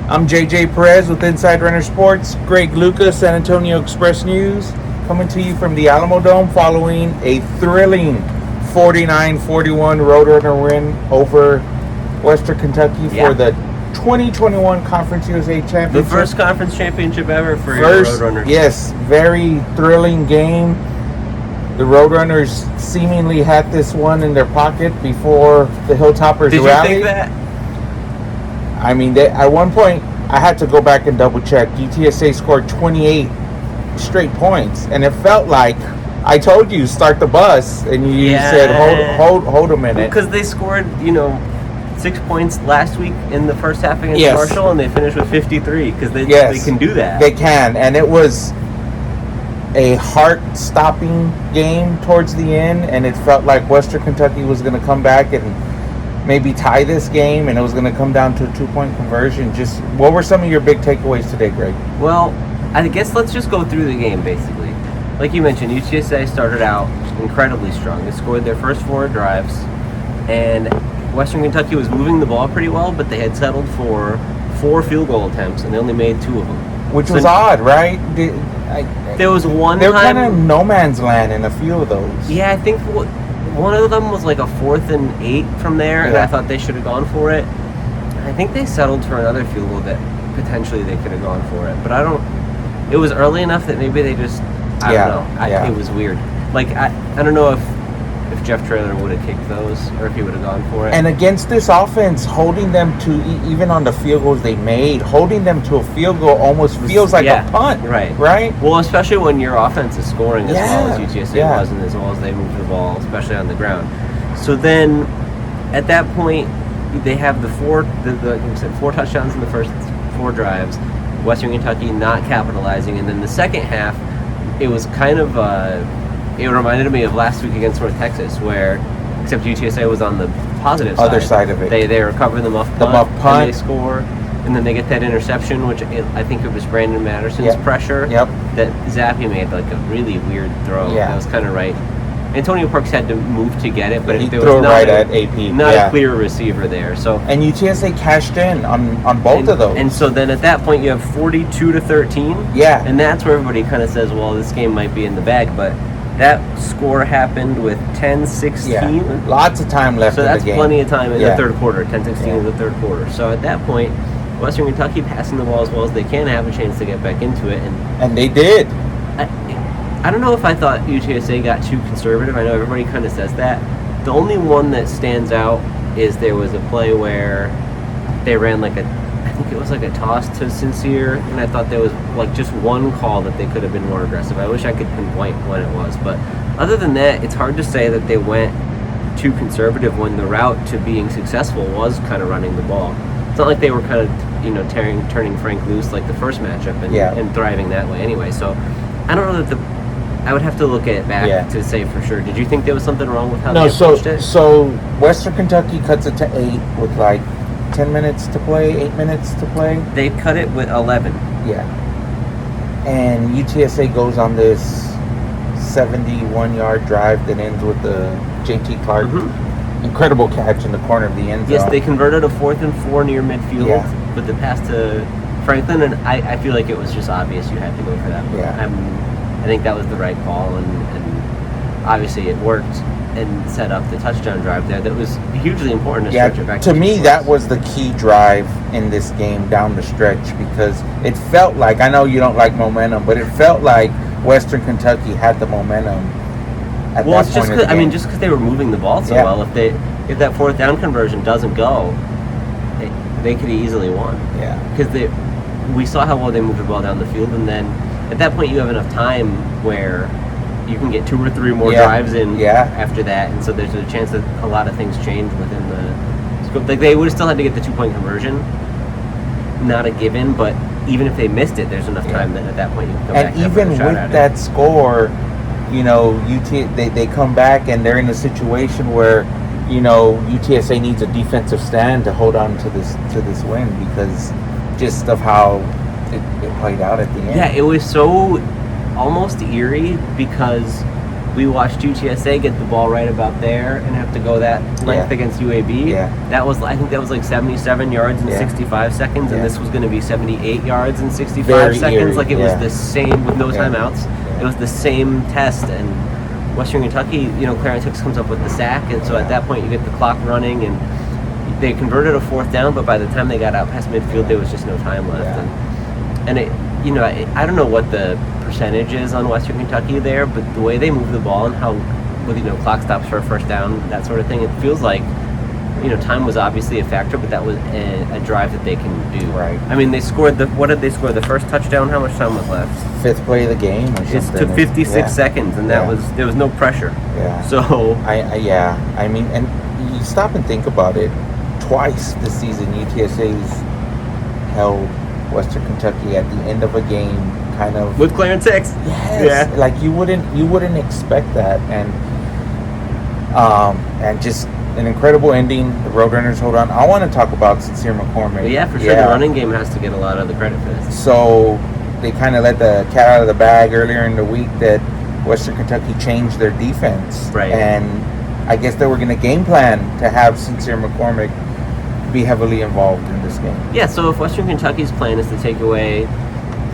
I'm JJ Perez with Inside Runner Sports. Greg Lucas, San Antonio Express News, coming to you from the Alamo Dome following a thrilling 49-41 Roadrunner win over Western Kentucky for the 2021 Conference USA Championship. The first conference championship ever for your Roadrunners. Yes, very thrilling game. The Roadrunners seemingly had this one in their pocket before the Hilltoppers rallied. Did you think that? I mean, at one point, I had to go back and double check. UTSA scored 28 straight points, and it felt like I told you start the bus, and you said hold a minute, because they scored 6 points last week in the first half against Marshall, and they finished with 53 because they can do that. They can, and it was a heart-stopping game towards the end, and it felt like Western Kentucky was going to come back and maybe tie this game, and it was going to come down to a 2-point conversion. Just what were some of your big takeaways today, Greg? Well, I guess let's just go through the game, basically. Like you mentioned, UTSA started out incredibly strong. They scored their first 4 drives, and Western Kentucky was moving the ball pretty well, but they had settled for 4 field goal attempts, and they only made 2 of them. Which was odd, right? There was one they were time... kind of no man's land in a few of those. Yeah, I think one of them was like a 4th and 8 from there, and I thought they should have gone for it. I think they settled for another field goal that potentially they could have gone for it, but I don't... It was early enough that maybe they just... I don't know. It was weird. Like, I don't know if Jeff Traylor would have kicked those or if he would have gone for it. And against this offense, holding them to, even on the field goals they made, holding them to a field goal almost feels like a punt. Right. Right? Well, especially when your offense is scoring as well as UTSA was and as well as they move the ball, especially on the ground. So then, at that point, they have the 4 touchdowns in the first 4 drives, Western Kentucky not capitalizing, and then the second half, it was kind of... it reminded me of last week against North Texas, where, except UTSA was on the positive other side of it. They recover the muff punt, and they score, and then they get that interception, which I think it was Brandon Matterson's pressure that Zappi made, like a really weird throw. That was kind of right. Antonio Parks had to move to get it, but he there threw was right at AP. Not a clear receiver there. So and UTSA cashed in on both of those. And so then at that point you have 42-13. Yeah. And that's where everybody kind of says, well, this game might be in the bag, but that score happened with 10-16. Yeah. Lots of time left in the game. So that's plenty of time in the third quarter, 10-16 in the third quarter. So at that point, Western Kentucky passing the ball as well as they can have a chance to get back into it. And they did. I don't know if I thought UTSA got too conservative. I know everybody kind of says that. The only one that stands out is there was a play where they ran I think it was like a toss to Sincere, and I thought there was like just one call that they could have been more aggressive. I wish I could pinpoint when it was, but other than that, it's hard to say that they went too conservative when the route to being successful was kind of running the ball. It's not like they were kind of turning Frank loose like the first matchup and thriving that way anyway. So I don't know that I would have to look at it back to say for sure. Did you think there was something wrong with how they approached it? So Western Kentucky cuts it to 8 with 10 minutes to play, 8 minutes to play. They cut it with 11. Yeah. And UTSA goes on this 71-yard drive that ends with the JT Clark incredible catch in the corner of the end zone. Yes, they converted a 4th and 4 near midfield with the pass to Franklin, and I feel like it was just obvious you had to go for that. I think that was the right call, and obviously it worked and set up the touchdown drive there. That was hugely important to stretch it back. To me, that was the key drive in this game down the stretch, because it felt like, I know you don't like momentum, but it felt like Western Kentucky had the momentum at that point. Just because they were moving the ball so well. If that 4th down conversion doesn't go, they could have easily won. Yeah. Because we saw how well they moved the ball down the field, and then at that point you have enough time where you can get 2 or 3 more drives in after that, and so there's a chance that a lot of things change within the scope. Like, they would have still had to get the 2-point conversion, not a given, but even if they missed it, there's enough time that at that point you can come back. And even with that score, they come back and they're in a situation where UTSA needs a defensive stand to hold on to this win, because just of how it played out at the end. Yeah, it was so almost eerie, because We watched UTSA get the ball right about there and have to go that length against UAB. Yeah. I think that was like 77 yards in 65 seconds, and this was going to be 78 yards in 65 seconds. Eerie. Like it was the same with no timeouts. Yeah. It was the same test, and Western Kentucky, Clarence Hicks comes up with the sack, and so at that point you get the clock running, and they converted a 4th down, but by the time they got out past midfield, there was just no time left. Yeah. And it, I don't know what the percentage is on Western Kentucky there, but the way they move the ball and how, with clock stops for a first down, that sort of thing, it feels like, time was obviously a factor, but that was a drive that they can do. Right. I mean, they scored what did they score? The first touchdown? How much time was left? 5th play of the game or something. It took 56 seconds, and there was no pressure. Yeah. So I mean, and you stop and think about it. Twice this season, UTSA's held Western Kentucky at the end of a game, kind of with Clarence Hicks. Yes. Yeah. Like you wouldn't expect that, and just an incredible ending. The Roadrunners hold on. I want to talk about Sincere McCormick. Yeah, for sure. The running game has to get a lot of the credit for this. So they kind of let the cat out of the bag earlier in the week that Western Kentucky changed their defense, right? And I guess they were going to game plan to have Sincere McCormick be heavily involved in this game. Yeah, so if Western Kentucky's plan is to take away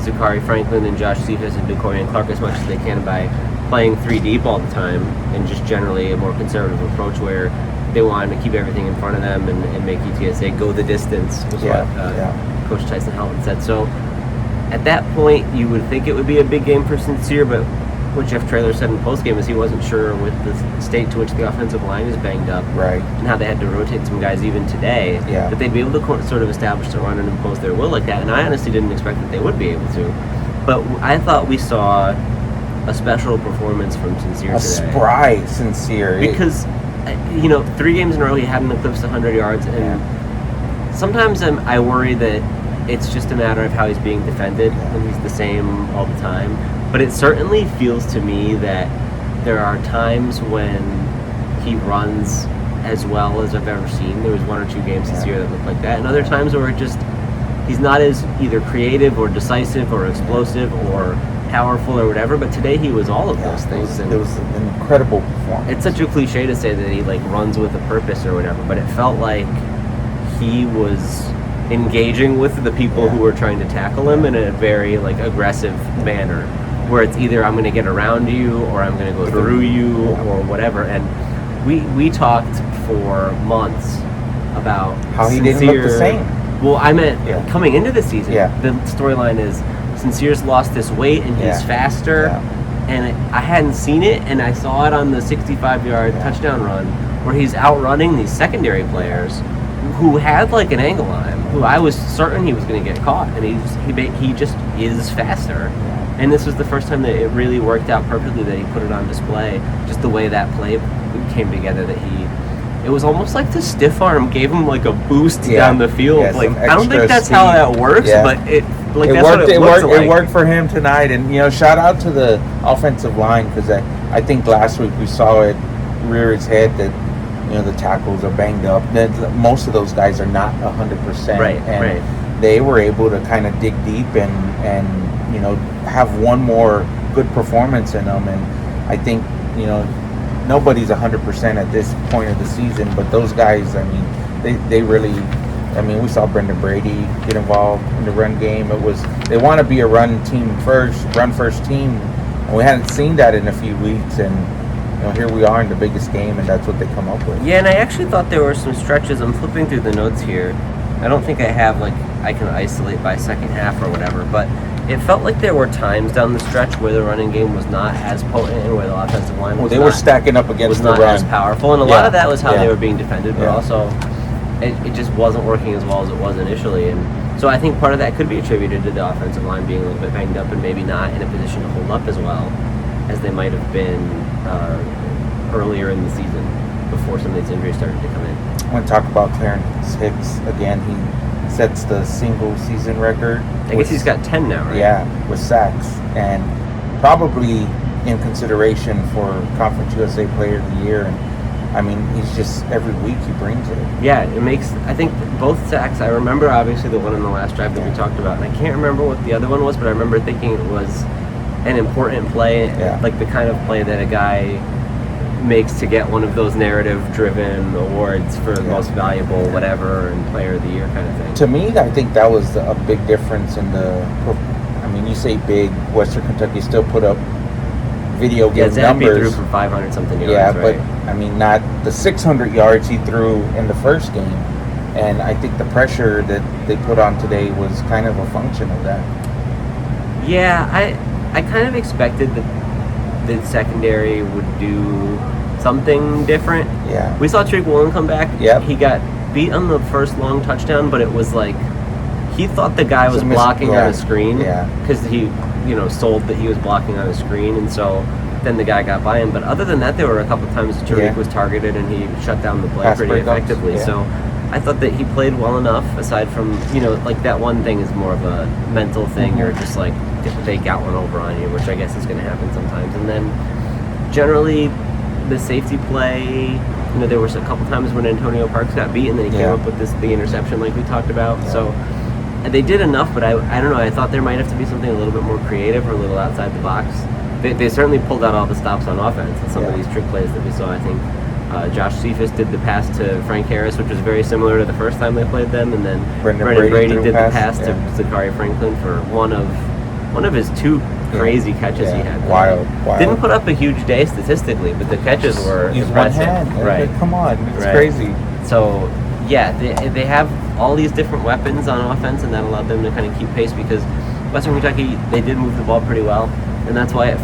Zachary Franklin and Josh Cephas and DeCorian Clark as much as they can by playing 3 deep all the time and just generally a more conservative approach where they want to keep everything in front of them and make UTSA go the distance, was what Coach Tyson Helton said. So at that point, you would think it would be a big game for Sincere, but what Jeff Traylor said in postgame is he wasn't sure with the state to which the offensive line is banged up, right, and how they had to rotate some guys even today, that they'd be able to sort of establish the run and impose their will like that. And I honestly didn't expect that they would be able to. But I thought we saw a special performance from Sincere today. A spry Sincere. Because, 3 games in a row he hadn't eclipsed 100 yards, and sometimes I worry that it's just a matter of how he's being defended, and he's the same all the time. But it certainly feels to me that there are times when he runs as well as I've ever seen. There was 1 or 2 games this year that looked like that, and other times where he's not as either creative or decisive or explosive or powerful or whatever. But today he was all of those things. It was an incredible performance. It's such a cliche to say that he runs with a purpose or whatever, but it felt like he was engaging with the people who were trying to tackle him in a very aggressive manner, where it's either I'm going to get around you or I'm going to go through you or whatever. And we talked for months about how he didn't look the same. Well, I meant coming into the season, the storyline is Sincere's lost this weight and he's faster. And I hadn't seen it, and I saw it on the 65-yard touchdown run where he's outrunning these secondary players who had an angle on him, who I was certain he was going to get caught, and he just is faster. And this was the first time that it really worked out perfectly, that he put it on display, just the way that play came together, that it was almost like the stiff arm gave him a boost down the field. I don't think that's how that works, but it that's worked. what it looks like. It worked for him tonight, and shout out to the offensive line, because I think last week we saw it rear its head that the tackles are banged up. Most of those guys are not 100%, and they were able to kind of dig deep and have one more good performance in them. And I think nobody's 100% at this point of the season, but those guys, they really, we saw Brendan Brady get involved in the run game. They want to be a run first team, and we hadn't seen that in a few weeks, and here we are in the biggest game, and that's what they come up with. Yeah, and I actually thought there were some stretches. I'm flipping through the notes here. I don't think I have I can isolate by second half or whatever, but it felt like there were times down the stretch where the running game was not as potent and where the offensive line was were stacking up against the run. Was not as powerful, and a lot of that was how they were being defended, but also it just wasn't working as well as it was initially. And so I think part of that could be attributed to the offensive line being a little bit banged up and maybe not in a position to hold up as well as they might have been earlier in the season before some of these injuries started to come in. I want to talk about Clarence Hicks again. He sets the single season record. I guess he's got 10 now, right? Yeah, with sacks, and probably in consideration for Conference USA Player of the Year. And he's just, every week he brings it. Yeah, it makes, I think both sacks, I remember obviously the one in the last drive that we talked about, and I can't remember what the other one was, but I remember thinking it was an important play, like the kind of play that a guy makes to get one of those narrative-driven awards for most valuable whatever and player of the year kind of thing. To me, I think that was a big difference in the. I mean, you say big. Western Kentucky still put up video game numbers. Threw for 500 something yards. Yeah, right? but I mean, not the 600 yards he threw in the first game. And I think the pressure that they put on today was kind of a function of that. Yeah, I kind of expected that the secondary would do something different. Yeah. We saw Tariq Woolen come back. Yep. He got beat on the first long touchdown, but it was like he thought the guy was blocking on a screen because he, sold that he was blocking on a screen, and so then the guy got by him. But other than that, there were a couple times Tariq was targeted and he shut down the play pretty effectively. So I thought that he played well enough, aside from, like that one thing is more of a mental thing, or just like if they got one over on you, which I guess is going to happen sometimes. And then generally the safety play, there was a couple times when Antonio Parks got beat and then he came up with the interception like we talked about. So they did enough, but I don't know, I thought there might have to be something a little bit more creative or a little outside the box. They certainly pulled out all the stops on offense and some of these trick plays that we saw. I think Josh Cephas did the pass to Frank Harris, which was very similar to the first time they played them, and then Brendan Brady did the pass to Zachary Franklin for one of his two crazy catches he had. Wild. Didn't put up a huge day statistically, but the catches were impressive. One hand. Right. Come on, it's crazy. So, they have all these different weapons on offense, and that allowed them to kind of keep pace because Western Kentucky, they did move the ball pretty well, and that's why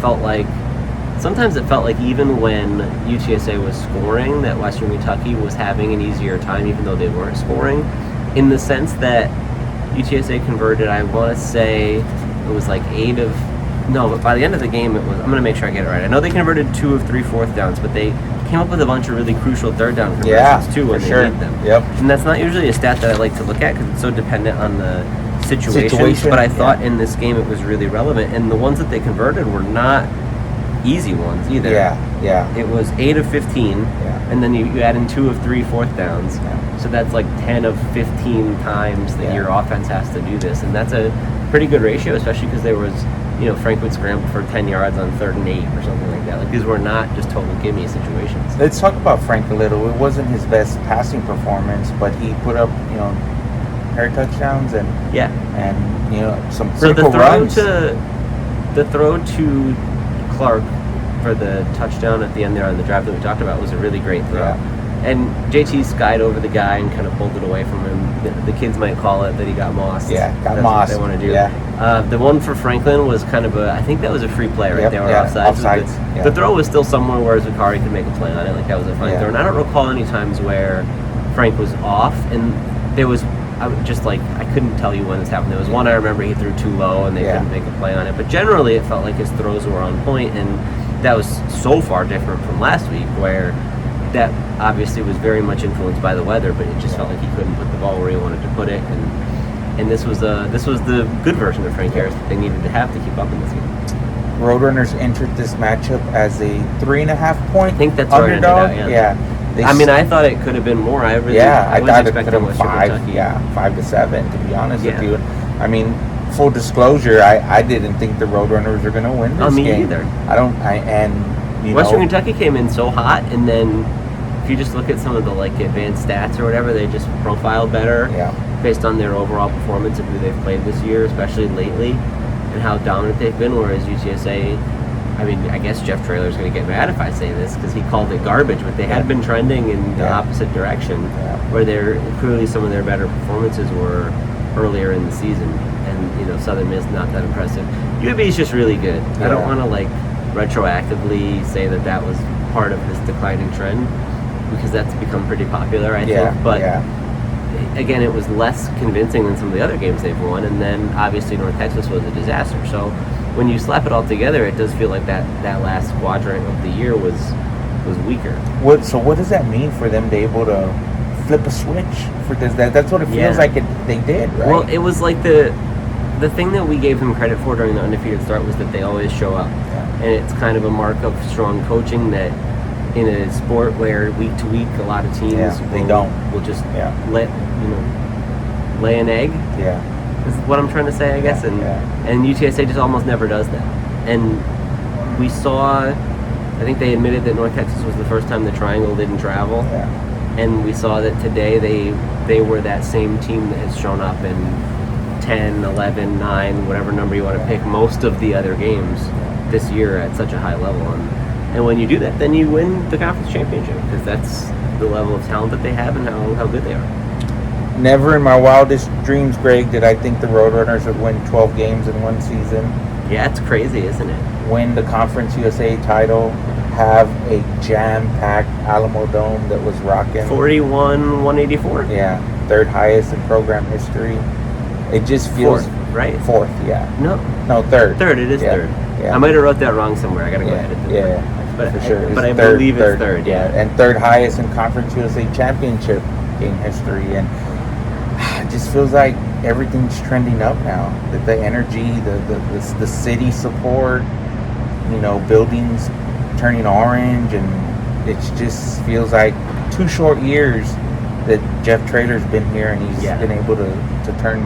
sometimes it felt like even when UTSA was scoring, that Western Kentucky was having an easier time even though they weren't scoring, in the sense that UTSA converted, I want to say it was like but by the end of the game it was, I'm going to make sure I get it right. I know they converted 2 of 3 fourth downs, but they came up with a bunch of really crucial third down conversions too when they need them. Yep. And that's not usually a stat that I like to look at because it's so dependent on the situation. But I thought in this game it was really relevant, and the ones that they converted were not easy ones either. It was 8 of 15, and then you add in 2 of 3 fourth downs. So that's like 10 of 15 times that your offense has to do this, and that's a pretty good ratio, especially because there was, Frank would scramble for 10 yards on 3rd and 8 or something like that. Like these were not just total gimme situations. Let's talk about Frank a little. It wasn't his best passing performance, but he put up, pair touchdowns and some critical runs. The throw to Clark for the touchdown at the end there on the drive that we talked about was a really great throw. And JT skied over the guy and kind of pulled it away from him. The kids might call it that he got mossed. Got mossed. That's what they want to do. The one for Franklin was kind of I think that was a free play right there, or offsides. The throw was still somewhere where Zachary could make a play on it. Like that was a fine throw. And I don't recall any times where Frank was off, and there was, I couldn't tell you when this happened. There was one I remember he threw too low and they couldn't make a play on it. But generally it felt like his throws were on point, and that was so far different from last week where that obviously was very much influenced by the weather, but it just felt like he couldn't put the ball where he wanted to put it, and this was the good version of Frank Harris that they needed to have to keep up in this game. Roadrunners entered this matchup as a 3.5 point I think that's underdog. Where it ended out, I thought it could have been more. I thought it could have been 5 to 7. To be honest with you, I mean, full disclosure, I didn't think the Roadrunners were going to win this game. Me either. Western Kentucky came in so hot, and then if you just look at some of the advanced stats or whatever, they just profiled better based on their overall performance of who they've played this year, especially lately, and how dominant they've been. Whereas UTSA, I guess Jeff Traylor's going to get mad if I say this because he called it garbage, but they had been trending in the opposite direction, where clearly some of their better performances were earlier in the season, and Southern Miss not that impressive. UAB is just really good. I don't want to retroactively say that was part of this declining trend because that's become pretty popular, I think. But again, it was less convincing than some of the other games they've won, and then obviously North Texas was a disaster. So when you slap it all together, it does feel like that last quadrant of the year was weaker. So what does that mean for them to be able to flip a switch? Because that's what it feels like they did, right? Well, it was like the thing that we gave them credit for during the undefeated start was that they always show up. And it's kind of a mark of strong coaching that in a sport where week to week a lot of teams will just lay an egg. Is what I'm trying to say, I guess. And UTSA just almost never does that. And we saw, I think they admitted that North Texas was the first time the Triangle didn't travel. Yeah. And we saw that today they were that same team that has shown up in 10, 11, 9, whatever number you want to pick, most of the other games this year at such a high level. And when you do that, then you win the conference championship, because that's the level of talent that they have and how good they are. Never in my wildest dreams, Greg, did I think the Roadrunners would win 12 games in one season. Yeah, it's crazy, isn't it? Win the Conference USA title, have a jam-packed Alamo Dome that was rocking. 41-184? Yeah, third highest in program history. It just feels... Fourth, right? Fourth, yeah. No, third. Third, it is third. Yeah. I might have wrote that wrong somewhere. I gotta go edit this. Yeah, but for sure. But I believe it's third, yeah. And third highest in Conference USA championship game history. And it just feels like everything's trending up now. The energy, the city support, buildings turning orange, and it just feels like 2 short years that Jeff Traylor's been here, and he's been able to turn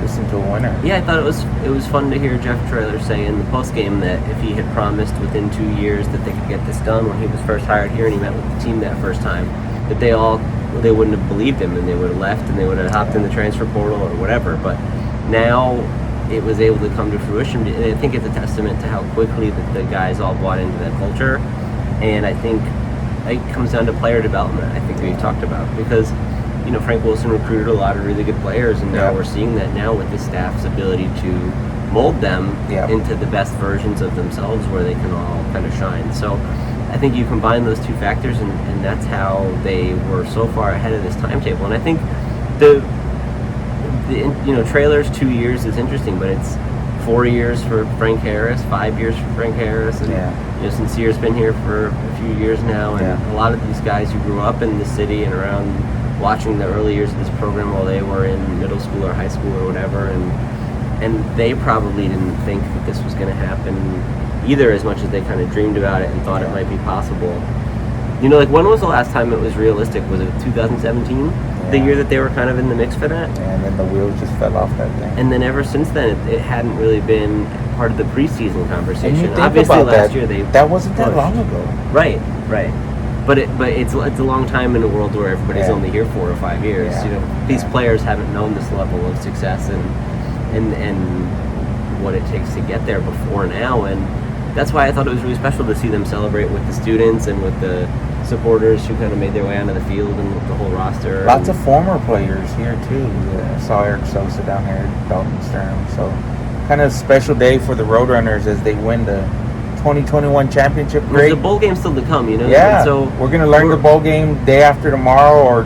this into a winner. Yeah, I thought it was fun to hear Jeff Traylor say in the postgame that if he had promised within 2 years that they could get this done when he was first hired here and he met with the team that first time, that they wouldn't have believed him, and they would have left and they would have hopped in the transfer portal or whatever. But now it was able to come to fruition, and I think it's a testament to how quickly the guys all bought into that culture. And I think it comes down to player development. I think we've talked about, because Frank Wilson recruited a lot of really good players, and now we're seeing that now with the staff's ability to mold them into the best versions of themselves, where they can all kind of shine. So I think you combine those two factors, and that's how they were so far ahead of this timetable. And I think the Traylor's 2 years is interesting, but it's 4 years for Frank Harris, 5 years for Frank Harris, and Sincere's been here for a few years now, and a lot of these guys who grew up in the city and around, watching the early years of this program while they were in middle school or high school or whatever, and they probably didn't think that this was going to happen either, as much as they kind of dreamed about it and thought it might be possible. When was the last time it was realistic? Was it 2017? The year that they were kind of in the mix for that? And then the wheels just fell off that thing. And then ever since then, it hadn't really been part of the preseason conversation. And you think Obviously, about last year that wasn't that long ago. Right. But it's a long time in a world where everybody's only here 4 or 5 years. These players haven't known this level of success and what it takes to get there before now, and that's why I thought it was really special to see them celebrate with the students and with the supporters who kind of made their way onto the field, and with the whole roster. Lots of former players here too. I saw Eric Sosa down here at Dalton Stern. So kind of special day for the Roadrunners as they win the 2021 championship. There's a bowl game still to come, Yeah. And so we're gonna learn the bowl game day after tomorrow, or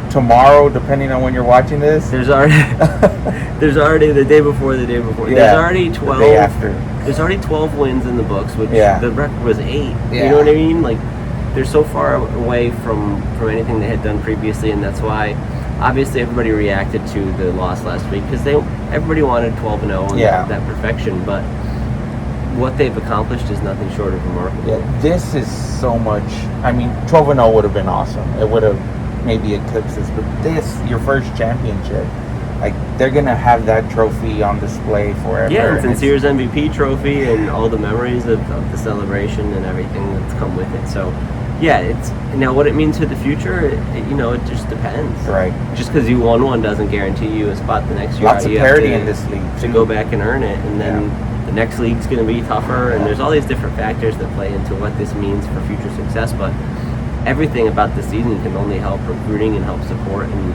tomorrow, depending on when you're watching this. There's already the day before. Yeah, there's already 12. The day after. There's already 12 wins in the books, which the record was 8. Yeah. You know what I mean? Like, they're so far away from anything they had done previously, and that's why obviously everybody reacted to the loss last week, because everybody wanted 12-0 and that perfection, but what they've accomplished is nothing short of remarkable. Yeah, this is so much. 12-0 would have been awesome. It would have maybe eclipsed this, but this, your first championship, like, they're gonna have that trophy on display forever. Yeah, and Sincere's MVP trophy and all the memories of the celebration and everything that's come with it. So, yeah, it's now what it means for the future. It just depends. Right. Just because you won one doesn't guarantee you a spot the next year. Lots of parity in this league to go back and earn it, and then the next league's going to be tougher. And there's all these different factors that play into what this means for future success. But everything about the season can only help recruiting and help support and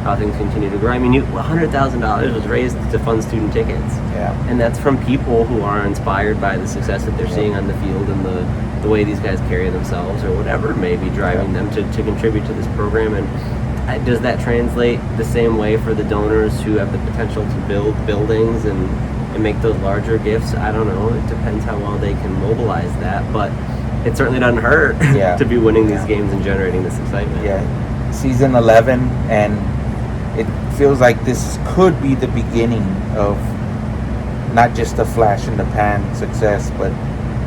how things continue to grow. $100,000 was raised to fund student tickets. Yeah. And that's from people who are inspired by the success that they're seeing on the field and the way these guys carry themselves, or whatever may be driving them to contribute to this program. And does that translate the same way for the donors who have the potential to build buildings and make those larger gifts? I don't know. It depends how well they can mobilize that. But it certainly doesn't hurt to be winning these games and generating this excitement. Yeah. Season 11, and it feels like this could be the beginning of not just a flash in the pan success, but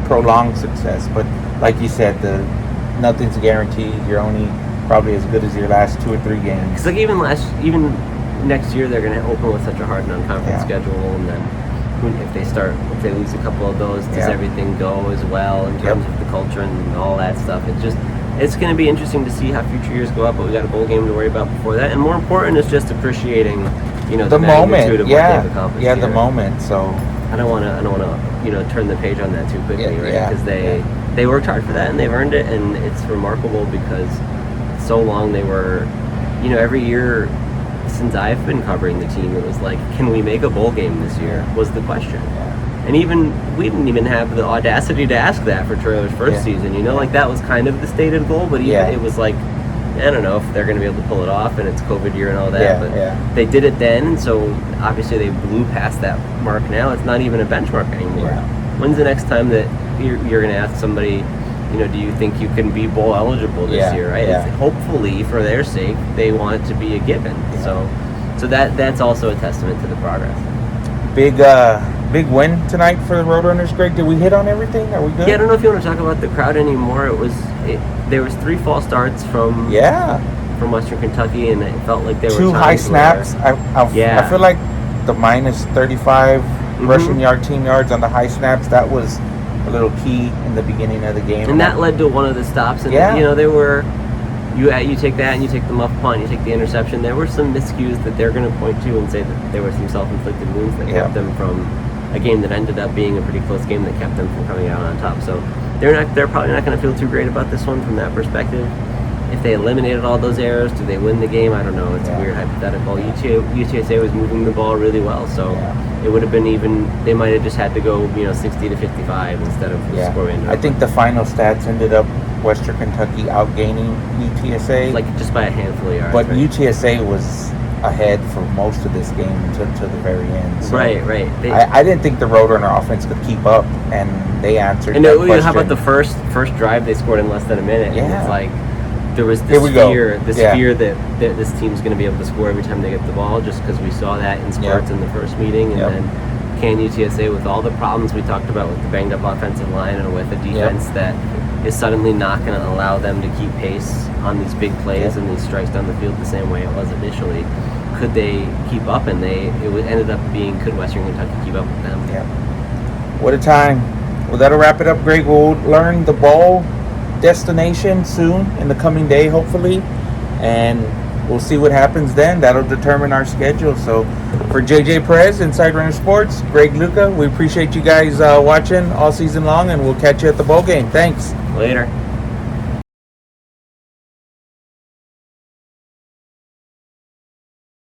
prolonged success. But like you said, nothing's guaranteed. You're only probably as good as your last 2 or 3 games. Because like even next year they're going to open with such a hard non-conference schedule, and then if they lose a couple of those, does everything go as well in terms of the culture and all that stuff? It's going to be interesting to see how future years go up, but we got a bowl game to worry about before that. And more important is just appreciating, the moment, of what they've accomplished. Yeah, the moment. So I don't want to, turn the page on that too quickly, right? Because they worked hard for that and they've earned it, and it's remarkable because so long they were, every year since I've been covering the team, it was like, can we make a bowl game this year? Was the question. And we didn't even have the audacity to ask that for Traylor's first season, like that was kind of the stated goal, but it was like, I don't know if they're going to be able to pull it off, and it's COVID year and all that, but they did it then, and so obviously they blew past that mark now. It's not even a benchmark anymore. When's the next time that you're going to ask somebody, do you think you can be bowl eligible this year, right? It's, hopefully, for their sake, they want it to be a given. So that's also a testament to the progress. Big win tonight for the Roadrunners, Greg. Did we hit on everything? Are we good? Yeah, I don't know if you want to talk about the crowd anymore. There was 3 false starts from Western Kentucky, and it felt like there were 2 high snaps. I feel like the minus 35 rushing team yards on the high snaps, that was a little key in the beginning of the game. And that led to one of the stops. And there were, you take that and you take the muff punt, you take the interception. There were some miscues that they're going to point to and say that there were some self-inflicted wounds that kept them from a game that ended up being a pretty close game that kept them from coming out on top. So they're probably not going to feel too great about this one from that perspective. If they eliminated all those errors, do they win the game? I don't know. It's a weird hypothetical. UTSA was moving the ball really well, so it would have been even. They might have just had to go, 60 to 55 instead of scoring. I think the final stats ended up Western Kentucky outgaining UTSA, like just by a handful of yards. But UTSA was ahead for most of this game to the very end. So right. I didn't think the Roadrunner offense could keep up, and they answered. And how about the first drive they scored in less than a minute? Yeah. And it's like there was this fear that this team's going to be able to score every time they get the ball, just because we saw that in spurts in the first meeting, and then can UTSA, with all the problems we talked about with the banged up offensive line and with a defense that is suddenly not going to allow them to keep pace on these big plays and these strikes down the field the same way it was initially. Could they keep up? And ended up being, could Western Kentucky keep up with them? Yeah. What a time. Well, that'll wrap it up, Greg. We'll learn the bowl destination soon in the coming day, hopefully, and we'll see what happens then. That'll determine our schedule. So for JJ Perez, Inside Runner Sports, Greg Luca, we appreciate you guys watching all season long, and we'll catch you at the bowl game. Thanks. Later.